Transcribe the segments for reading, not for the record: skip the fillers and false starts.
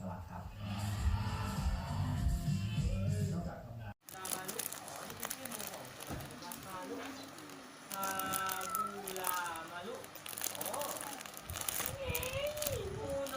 วัสดิ์ครับนอกจากทำงานมาลุอ๋อนี่เป็นชื่อมือของมาลุบูลามาลุโอ้บูโน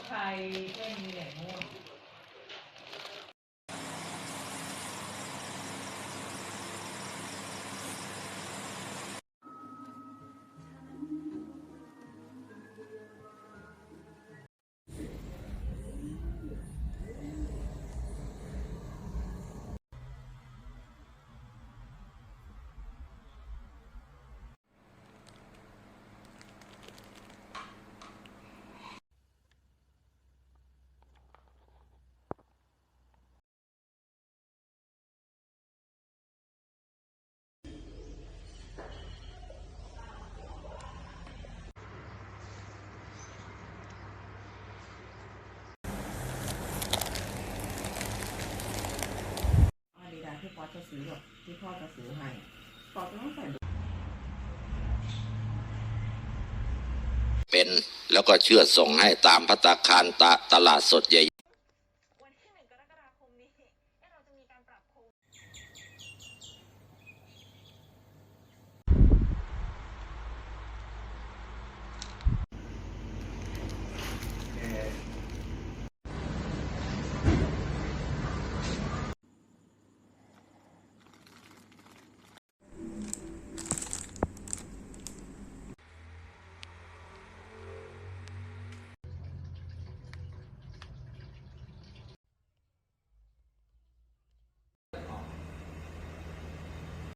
ไทยก็มีแหล่งม่วงที่พ่อจะซื้อแบบที่พ่อจะซื้อให้พ่อจะต้องใส่เป็นแล้วก็เชื่อส่งให้ตามภัตตาคารตลาดสดใหญ่